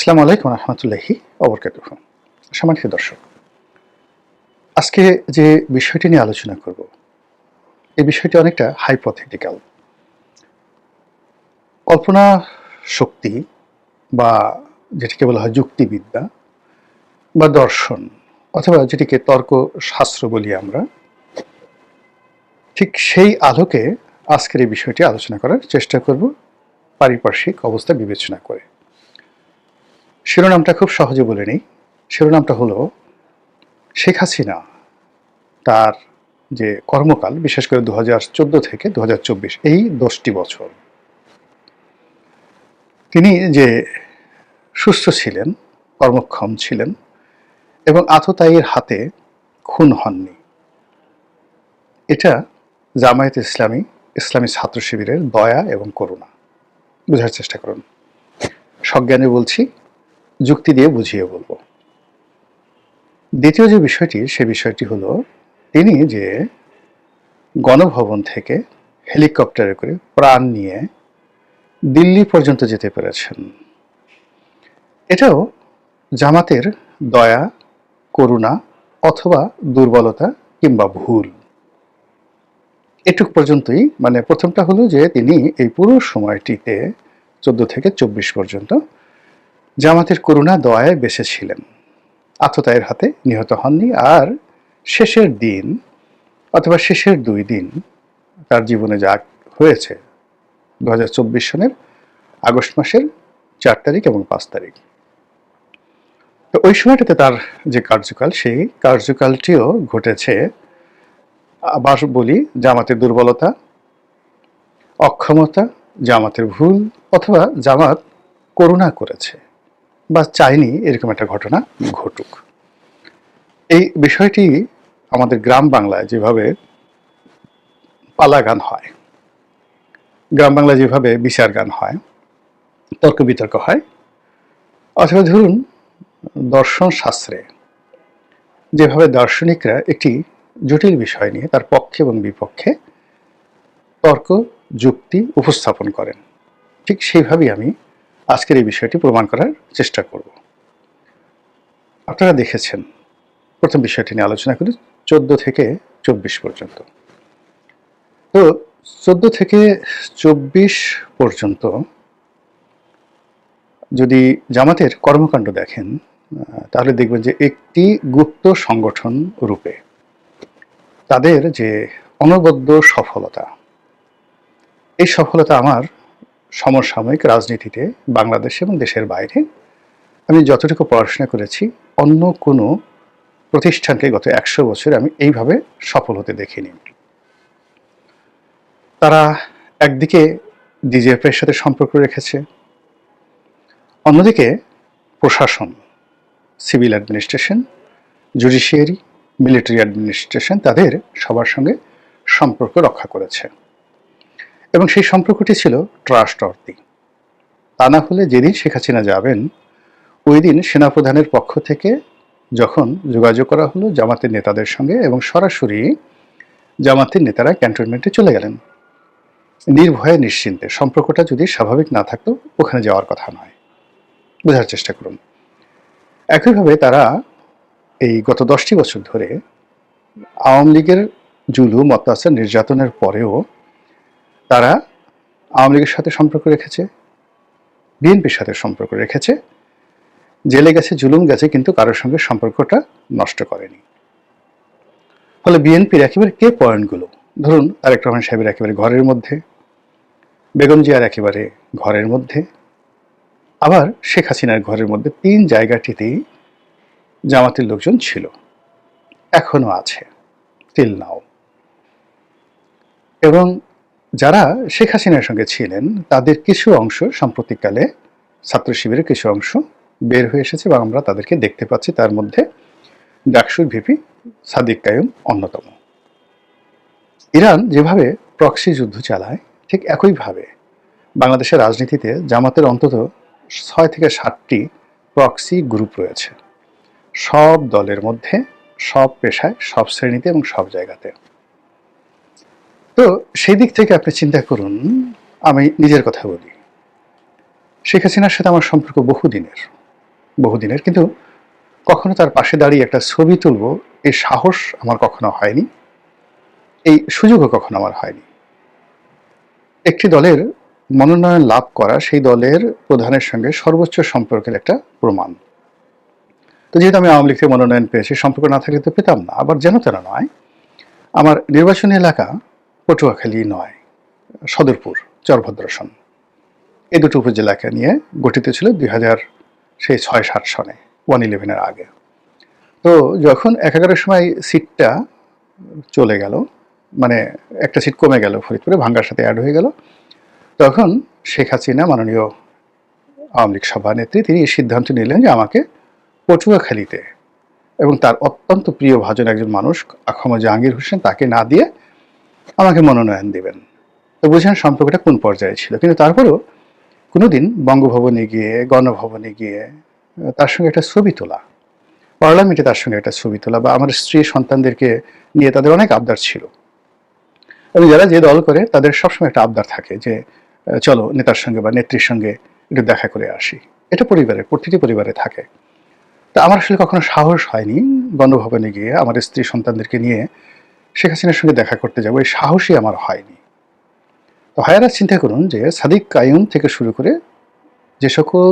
আসসালামু আলাইকুম রহমতুল্লাহি ওবরকাতুহ। সম্মানিত দর্শক, আজকে যে বিষয়টি নিয়ে আলোচনা করব, এই বিষয়টি অনেকটা হাইপোথেটিক্যাল। কল্পনা শক্তি বা যেটিকে বলা হয় যুক্তিবিদ্যা বা দর্শন অথবা যেটিকে তর্ক শাস্ত্র বলি আমরা, ঠিক সেই আলোকে আজকের এই বিষয়টি আলোচনা করার চেষ্টা করব পারিপার্শ্বিক অবস্থা বিবেচনা করে। শিরোনামটা খুব সহজে বলে নিই। শিরোনামটা হলো শেখ হাসিনা তার যে কর্মকাল, বিশেষ করে 2014 থেকে 2024 এই 10টি বছর তিনি যে সুস্থ ছিলেন, কর্মক্ষম ছিলেন এবং আততায়ীর হাতে খুন হননি, এটা জামায়াত ইসলামী, ইসলামী ছাত্র শিবিরের দয়া এবং করুণা। বোঝার চেষ্টা করুন, সজ্ঞানে বলছি, যুক্তি দিয়ে বুঝিয়ে বলবো। দ্বিতীয় যে বিষয়টি, সে বিষয়টি হলো তিনি যে গণভবন থেকে হেলিকপ্টারে করে প্রাণ নিয়ে দিল্লি পর্যন্ত যেতে পেরেছেন, এটাও জামাতের দয়া, করুণা অথবা দুর্বলতা কিংবা ভুল। এটুক পর্যন্তই। মানে প্রথমটা হলো যে তিনি এই পুরো সময়টিতে 14 থেকে 24 পর্যন্ত জামাতের করুণা দয়ায় বেঁচে ছিলেন, আততায়ীর হাতে নিহত হননি। আর শেষের দিন অথবা শেষের 2 দিন তার জীবনে যা হয়েছে 2024 সনের আগস্ট মাসের 4 তারিখ এবং 5 তারিখ, তো ওই সময়টাতে তার যে কার্যকাল, সেই কার্যকালটিও ঘটেছে আবার বলি জামাতের দুর্বলতা, অক্ষমতা, জামাতের ভুল অথবা জামাত করুণা করেছে বা চায়নি এরকম একটা ঘটনা ঘটুক। এই বিষয়টি আমাদের গ্রাম বাংলায় যেভাবে পালা গান হয়, গ্রাম বাংলায় যেভাবে বিচার গান হয়, তর্ক বিতর্ক হয়, অথবা ধরুন দর্শন শাস্ত্রে যেভাবে দার্শনিকরা একটি জটিল বিষয় নিয়ে তার পক্ষে এবং বিপক্ষে তর্ক যুক্তি উপস্থাপন করেন, ঠিক সেইভাবেই আমি আজকের এই বিষয়টি প্রমাণ করার চেষ্টা করব। আপনারা দেখেছেন, প্রথম বিষয়টি নিয়ে আলোচনা করি 14 থেকে 24 পর্যন্ত। তো 14 থেকে 24 পর্যন্ত যদি জামাতের কর্মকাণ্ড দেখেন, তাহলে দেখবেন যে একটি গুপ্ত সংগঠন রূপে তাদের যে অনবদ্য সফলতা, এই সফলতা আমার সমসাময়িক রাজনীতিতে বাংলাদেশ এবং দেশের বাইরে আমি যতটুকু পড়াশোনা করেছি, অন্য কোনো প্রতিষ্ঠানকে গত 100 বছরে আমি এইভাবে সফল হতে দেখিনি। তারা একদিকে ডিজিএফের সাথে সম্পর্ক রেখেছে, অন্যদিকে প্রশাসন, civil administration, judiciary, military administration, তাদের সবার সঙ্গে সম্পর্ক রক্ষা করেছে এবং সেই সম্পর্কটি ছিল ট্রাস্টওয়ার্দি। তা না হলে যেদিন শেখ হাসিনা যাবেন, ওই দিন সেনাপ্রধানের পক্ষ থেকে যখন যোগাযোগ করা হলো জামাতের নেতাদের সঙ্গে এবং সরাসরি জামাতের নেতারা ক্যান্টনমেন্টে চলে গেলেন নির্ভয়ে নিশ্চিন্তে। সম্পর্কটা যদি স্বাভাবিক না থাকতো ওখানে যাওয়ার কথা নয়। বোঝার চেষ্টা করুন। একইভাবে তারা এই গত 10টি বছর ধরে আওয়ামী লীগের জুলুম, অত্যাচার, নির্যাতনের পরেও তারা আওয়ামী লীগের সাথে সম্পর্ক রেখেছে, বিএনপির সাথে সম্পর্ক রেখেছে, জেলে গেছে, জুলুম গেছে, কিন্তু কারোর সঙ্গে সম্পর্কটা নষ্ট করেনি। ফলে বিএনপির একেবারে কে পয়েন্টগুলো, ধরুন তারেক রহমান সাহেবের একেবারে ঘরের মধ্যে, বেগম জিয়ার একেবারে ঘরের মধ্যে, আবার শেখ হাসিনার ঘরের মধ্যে, 3 জায়গাটিতেই জামাতের লোকজন ছিল, এখনো আছে, টিল নাও। এবং যারা শেখ হাসিনার সঙ্গে ছিলেন তাদের কিছু অংশ সাম্প্রতিককালে ছাত্র শিবিরের কিছু অংশ বের হয়ে এসেছে এবং আমরা তাদেরকে দেখতে পাচ্ছি। তার মধ্যে ডাকসুর ভিপি সাদিক কায়ুম অন্যতম। ইরান যেভাবে প্রক্সি যুদ্ধ চালায়, ঠিক একইভাবে বাংলাদেশের রাজনীতিতে জামাতের অন্তত 6 থেকে 7টি প্রক্সি গ্রুপ রয়েছে, সব দলের মধ্যে, সব পেশায়, সব শ্রেণীতে এবং সব জায়গাতে। তো সেই দিক থেকে আপনি চিন্তা করুন, আমি নিজের কথা বলি, শেখ হাসিনার সাথে আমার সম্পর্ক বহুদিনের। বহুদিনের, কিন্তু কখনো তার পাশে দাঁড়িয়ে একটা ছবি তুলব এই সাহস আমার কখনো হয়নি, এই সুযোগও কখনো আমার হয়নি। একটি দলের মনোনয়ন লাভ করা সেই দলের প্রধানের সঙ্গে সর্বোচ্চ সম্পর্কের একটা প্রমাণ। তো যেহেতু আমি আওয়ামী লীগ থেকে মনোনয়ন পেয়েছি, সম্পর্ক না থাকলে তো পেতাম না। আবার যেন তেন নয়, আমার নির্বাচনী এলাকা পটুয়াখালী নয়, সদরপুর, চরভদ্রসন, এই দুটো উপজেলাকে নিয়ে গঠিত ছিল 2006-07 সনে, 111-এর আগে। তো যখন 11-এর সময় সিটটা চলে গেল, মানে একটা সিট কমে গেল ফরিদপুরে, ভাঙ্গার সাথে অ্যাড হয়ে গেল, তখন শেখ হাসিনা, মাননীয় আওয়ামী লীগ সভানেত্রী, তিনি এই সিদ্ধান্ত নিলেন যে আমাকে পটুয়াখালীতে এবং তার অত্যন্ত প্রিয় ভাজন একজন মানুষ আখম জাহাঙ্গীর হোসেন, তাকে না দিয়ে আমাকে মনোনয়ন দিবেন। তো বুঝেন সম্পর্কটা কোন পর্যায়ে ছিল। কিন্তু তারপরেও কোনোদিন বঙ্গভবনে গিয়ে, গণভবনে গিয়ে তার সঙ্গে একটা ছবি তোলা, পার্লামেন্টে তার সঙ্গে একটা ছবি তোলা, বা আমার স্ত্রী সন্তানদেরকে নিয়ে তাদের অনেক আবদার ছিল। এবং যারা যে দল করে তাদের সবসময় একটা আবদার থাকে যে চলো নেতার সঙ্গে বা নেত্রীর সঙ্গে একটু দেখা করে আসি। এটা পরিবারের, প্রতিটি পরিবারে থাকে। তা আমার আসলে কখনো সাহস হয়নি গণভবনে গিয়ে আমার স্ত্রী সন্তানদেরকে নিয়ে শেখ হাসিনার সঙ্গে দেখা করতে যাবো, এই সাহসই আমার হয়নি। তো ভাইয়ারা চিন্তা করুন যে সাদিক কাইয়ুম থেকে শুরু করে যে সকল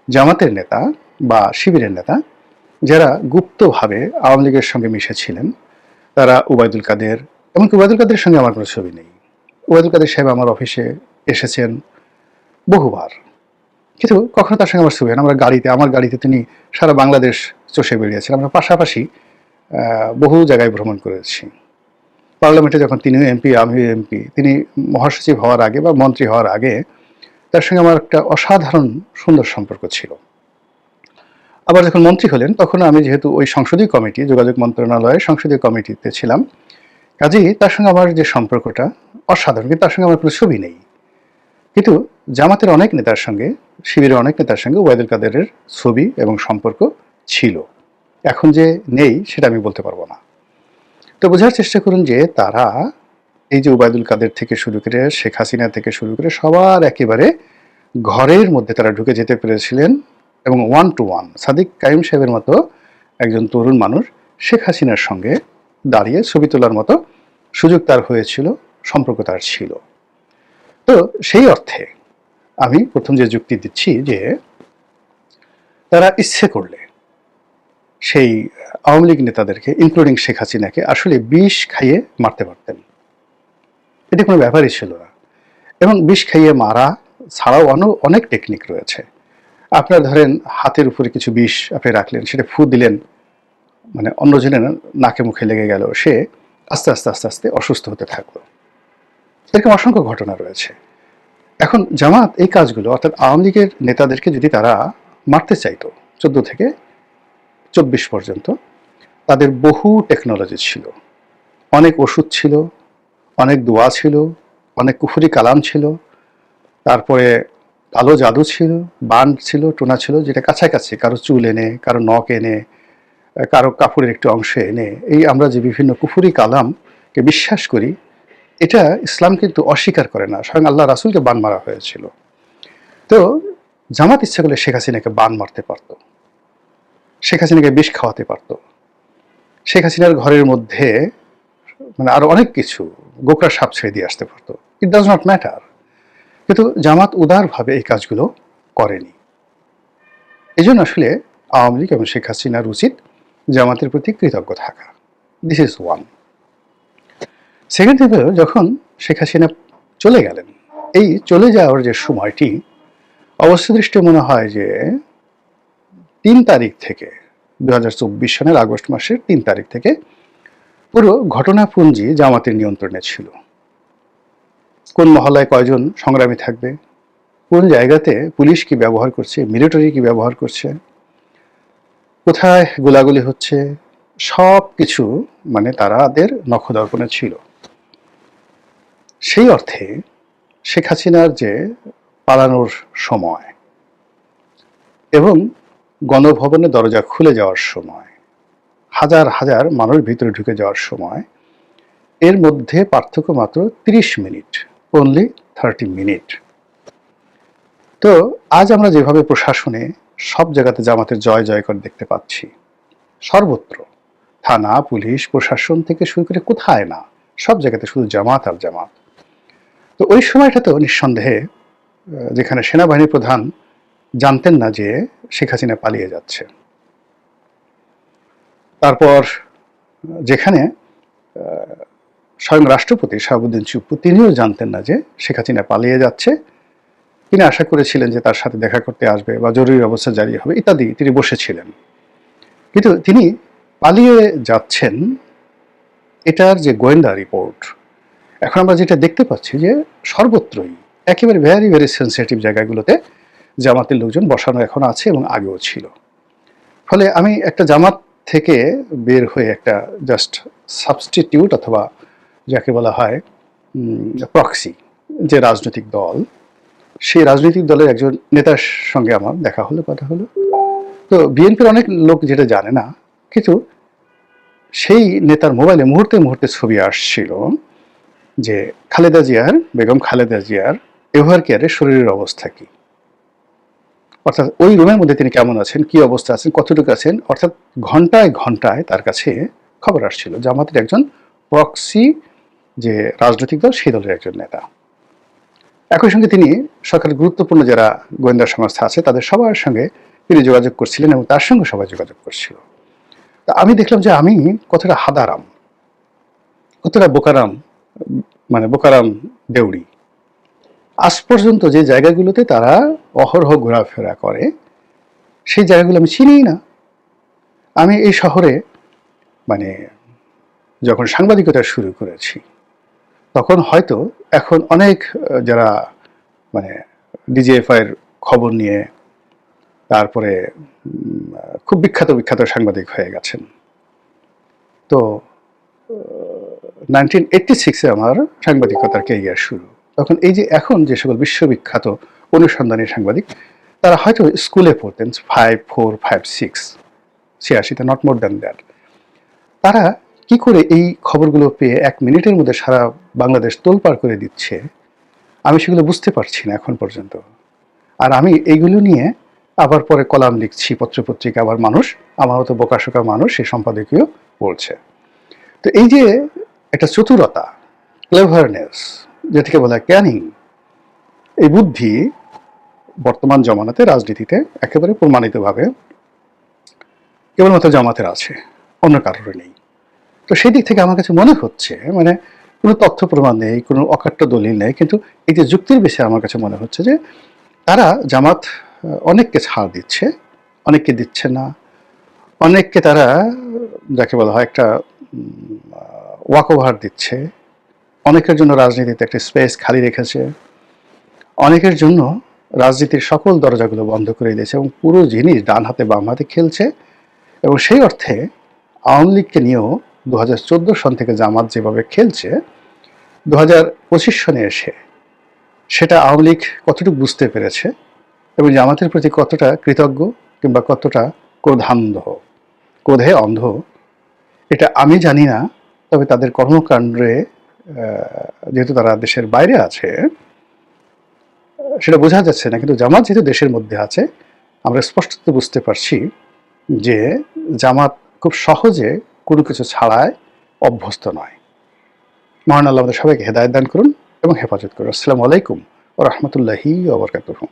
জামাতের নেতা বা শিবিরের নেতা যারা গুপ্তভাবে আওয়ামী লীগের সঙ্গে মিশেছিলেন, তারা ওবায়দুল কাদের, এমনকি ওবায়দুল কাদের সঙ্গে আমার কোনো ছবি নেই। ওবায়দুল কাদের সাহেব আমার অফিসে এসেছেন বহুবার, কিন্তু কখনো তার সঙ্গে আমার ছবি হয় না। আমার গাড়িতে তিনি সারা বাংলাদেশ চষে বেরিয়েছেন। আমরা পাশাপাশি বহু জায়গায় ভ্রমণ করেছি। পার্লামেন্টে যখন তিনিও এমপি, আমিও এমপি, তিনি মহাসচিব হওয়ার আগে বা মন্ত্রী হওয়ার আগে তার সঙ্গে আমার একটা অসাধারণ সুন্দর সম্পর্ক ছিল। আবার যখন মন্ত্রী হলেন তখন আমি যেহেতু ওই সংসদীয় কমিটি, যোগাযোগ মন্ত্রণালয়ের সংসদীয় কমিটিতে ছিলাম, কাজেই তার সঙ্গে আমার যে সম্পর্কটা অসাধারণ, কিন্তু তার সঙ্গে আমার কোনো ছবি নেই। কিন্তু জামাতের অনেক নেতার সঙ্গে, শিবিরের অনেক নেতার সঙ্গে ওবায়দুল কাদেরের ছবি এবং সম্পর্ক ছিল। এখন যে নেই সেটা আমি বলতে পারবো না। তো বোঝার চেষ্টা করুন যে তারা এই যে ওবায়দুল কাদের থেকে শুরু করে শেখ হাসিনা থেকে শুরু করে সবার একেবারে ঘরের মধ্যে তারা ঢুকে যেতে পেরেছিলেন, এবং 1 to 1 সাদিক কাইয়ুম সাহেবের মতো একজন তরুণ মানুষ শেখ হাসিনার সঙ্গে দাঁড়িয়ে ছবি তোলার মতো সুযোগ তার হয়েছিল, সম্পর্ক তার ছিল। তো সেই অর্থে আমি প্রথম যে যুক্তি দিচ্ছি যে তারা ইচ্ছে করলে সেই আওয়ামী লীগ নেতাদেরকে, ইনক্লুডিং শেখ হাসিনাকে, আসলে বিষ খাইয়ে মারতে পারতেন। এটা কোনো ব্যাপারই ছিল না। এবং বিষ খাইয়ে মারা ছাড়াও অনেক টেকনিক রয়েছে। আপনার ধরেন হাতের উপরে কিছু বিষ আপনি রাখলেন, সেটা ফু দিলেন, মানে অন্যজনের নাকে মুখে লেগে গেল, সে আস্তে আস্তে আস্তে আস্তে অসুস্থ হতে থাকলো। এরকম অসংখ্য ঘটনা রয়েছে। এখন জামাত এই কাজগুলো, অর্থাৎ আওয়ামী লীগের নেতাদেরকে যদি তারা মারতে চাইতো 14 থেকে 24 পর্যন্ত, তাদের বহু টেকনোলজি ছিল, অনেক ওষুধ ছিল, অনেক দোয়া ছিল, অনেক কুফরি কালাম ছিল, তারপরে কালো জাদু ছিল, বান ছিল, টোনা ছিল, যেটা কাছাকাছি কারো চুল এনে, কারো নখ এনে, কারো কাপড়ের একটু অংশ এনে, এই আমরা যে বিভিন্ন কুফরি কালামকে বিশ্বাস করি, এটা ইসলাম কিন্তু অস্বীকার করে না। স্বয়ং আল্লাহ রাসূলকে বান মারা হয়েছিল। তো জামাত ইচ্ছা করলে শেখ হাসিনাকে বান মারতে পারত, শেখ হাসিনাকে বিষ খাওয়াতে পারত, শেখ হাসিনার ঘরের মধ্যে মানে আরো অনেক কিছু গোকরা সাপ ছেড়ে দিয়ে আসতে পারত। It does not matter. কিন্তু জামাত উদারভাবে এই কাজগুলো করেনি। এই জন্য আসলে আওয়ামী লীগ এবং শেখ হাসিনার উচিত জামাতের প্রতি কৃতজ্ঞ থাকা। This is one. Second thing হলো, যখন শেখ হাসিনা চলে গেলেন, এই চলে যাওয়ার যে সময়টি অবস্থাদৃষ্টে মনে হয় যে 3 তারিখ থেকে, 2024 সনের আগস্ট মাসের 3 তারিখ থেকে পুরো ঘটনাপুঞ্জি জামাতের নিয়ন্ত্রণে ছিল। কোন মহল্লায় কয়জন সংগ্রামী থাকবে, কোন জায়গাতে পুলিশ কি ব্যবহার করছে, মিলিটারি কি ব্যবহার করছে, কোথায় গোলাগুলি হচ্ছে, সব কিছু মানে তাদের নখদর্পণে ছিল। সেই অর্থে শেখ হাসিনার যে পালানোর সময় এবং গণভবনের দরজা খুলে যাওয়ার সময়, হাজার হাজার মানুষ ভিতরে ঢুকে যাওয়ার সময়, এর মধ্যে পার্থক্য মাত্র 30 মিনিট, অনলি 30 মিনিট। তো আজ আমরা যেভাবে প্রশাসনে সব জায়গাতে জামাতের জয় জয়কার দেখতে পাচ্ছি, সর্বত্র, থানা, পুলিশ, প্রশাসন থেকে শুরু করে কোথায় না, সব জায়গাতে শুধু জামাত আর জামাত। তো ওই সময়টাতেও নিঃসন্দেহে যেখানে সেনাবাহিনী প্রধান জানতেন না যে শেখ হাসিনা পালিয়ে যাচ্ছে, তারপর যেখানে স্বয়ং রাষ্ট্রপতি শাহাবুদ্দিন চুপ্পু তিনিও জানতেন না যে শেখ হাসিনা পালিয়ে যাচ্ছে, তিনি আশা করেছিলেন যে তার সাথে দেখা করতে আসবে বা জরুরি অবস্থা জারি হবে ইত্যাদি, তিনি বসেছিলেন। কিন্তু তিনি পালিয়ে যাচ্ছেন এটার যে গোয়েন্দা রিপোর্ট, এখন আমরা যেটা দেখতে পাচ্ছি যে সর্বত্রই একেবারে ভেরি ভেরি সেন্সিটিভ জায়গাগুলোতে জামাতের লোকজন বসানো এখন আছে এবং আগেও ছিল। ফলে আমি একটা জামাত থেকে বের হয়ে একটা জাস্ট সাবস্টিটিউট অথবা যাকে বলা হয় প্রক্সি যে রাজনৈতিক দল, সেই রাজনৈতিক দলের একজন নেতার সঙ্গে আমার দেখা হলো, কথা হলো। তো বিএনপির অনেক লোক যেটা জানে না, কিন্তু সেই নেতার মোবাইলে মুহূর্তে মুহূর্তে ছবি আসছিল যে খালেদা জিয়ার, বেগম খালেদা জিয়ার এভার কেয়ারের শরীরের অবস্থা কি, অর্থাৎ ওই রুমের মধ্যে তিনি কেমন আছেন, কি অবস্থা আছেন, কতটুকু আছেন, অর্থাৎ ঘন্টায় ঘন্টায় তার কাছে খবর আসছিল। জামাতের একজন প্রক্সি যে রাজনৈতিক দল, সেই দলের একজন নেতা। একই সঙ্গে তিনি সরকারের গুরুত্বপূর্ণ যারা গোয়েন্দা সংস্থা আছে তাদের সবার সঙ্গে তিনি যোগাযোগ করছিলেন এবং তার সঙ্গে সবাই যোগাযোগ করছিল। তা আমি দেখলাম যে আমি কতটা হাদারাম, কতটা বোকারাম, মানে বোকারাম দেউড়ি। আজ পর্যন্ত যে জায়গাগুলোতে তারা অহরহ ঘোরাফেরা করে সেই জায়গাগুলো আমি চিনি না। আমি এই শহরে মানে যখন সাংবাদিকতা শুরু করেছি তখন হয়তো এখন অনেক যারা মানে ডিজিএফআইয়ের খবর নিয়ে তারপরে খুব বিখ্যাত বিখ্যাত সাংবাদিক হয়ে গেছেন। তো 1986-এ আমার সাংবাদিকতার ক্যারিয়ার শুরু। তখন এই যে এখন যে সকল বিশ্ববিখ্যাত অনুসন্ধানী সাংবাদিক, তারা হয়তো স্কুলে পড়তেন 5, 4, 5, 6, 86-তে, নট মোর দ্যান দ্যাট। তারা কি করে এই খবরগুলো পেয়ে 1 মিনিটের মধ্যে সারা বাংলাদেশ তোলপাড় করে দিচ্ছে, আমি সেগুলো বুঝতে পারছি না এখন পর্যন্ত। আর আমি এইগুলো নিয়ে আবার পরে কলাম লিখছি পত্রপত্রিকা, আবার মানুষ, আমার মতো বোকাশোকা মানুষ সেই সম্পাদকীয় পড়ছে। তো এই যে একটা চতুরতা, ক্লেভারনেস, যেটাকে বলা হয় ক্যানিং, এই বুদ্ধি বর্তমান জমানাতে রাজনীতিতে একেবারে প্রমাণিতভাবে কেবলমাত্র জামাতের আছে, অন্য কারোর নেই। তো সেই দিক থেকে আমার কাছে মনে হচ্ছে, মানে কোনো তথ্য প্রমাণ নেই, কোনো অকাট্য দলিল নেই, কিন্তু এই যে যুক্তির বিষয়ে আমার কাছে মনে হচ্ছে যে তারা জামাত অনেককে ছাড় দিচ্ছে, অনেককে দিচ্ছে না, অনেককে তারা যাকে বলা হয় একটা ওয়াক ওভার দিচ্ছে, অনেকের জন্য রাজনীতিতে একটা স্পেস খালি রেখেছে, অনেকের জন্য রাজনীতির সকল দরজাগুলো বন্ধ করে দিয়েছে এবং পুরো জিনিস ডান হাতে বাম হাতে খেলছে। এবং সেই অর্থে আওয়ামী লীগকে নিয়েও 2014 সন থেকে জামাত যেভাবে খেলছে, 2025 সনে এসে সেটা আওয়ামী লীগ কতটুকু বুঝতে পেরেছে এবং জামাতের প্রতি কতটা কৃতজ্ঞ কিংবা কতটা ক্রোধে অন্ধ, এটা আমি জানি না। তবে তাদের কর্মকাণ্ডে যেহেতু তারা দেশের বাইরে আছে সেটা বোঝা যাচ্ছে না, কিন্তু জামাত যেহেতু দেশের মধ্যে আছে আমরা স্পষ্টত বুঝতে পারছি যে জামাত খুব সহজে কোনো কিছু ছাড়ায় অভ্যস্ত নয়। মহান আল্লাহ আমাদের সবাইকে হেদায়েত দান করুন এবং হেফাজত করুন। আসসালামু আলাইকুম ওয়া রাহমাতুল্লাহি ওয়া বারাকাতুহু।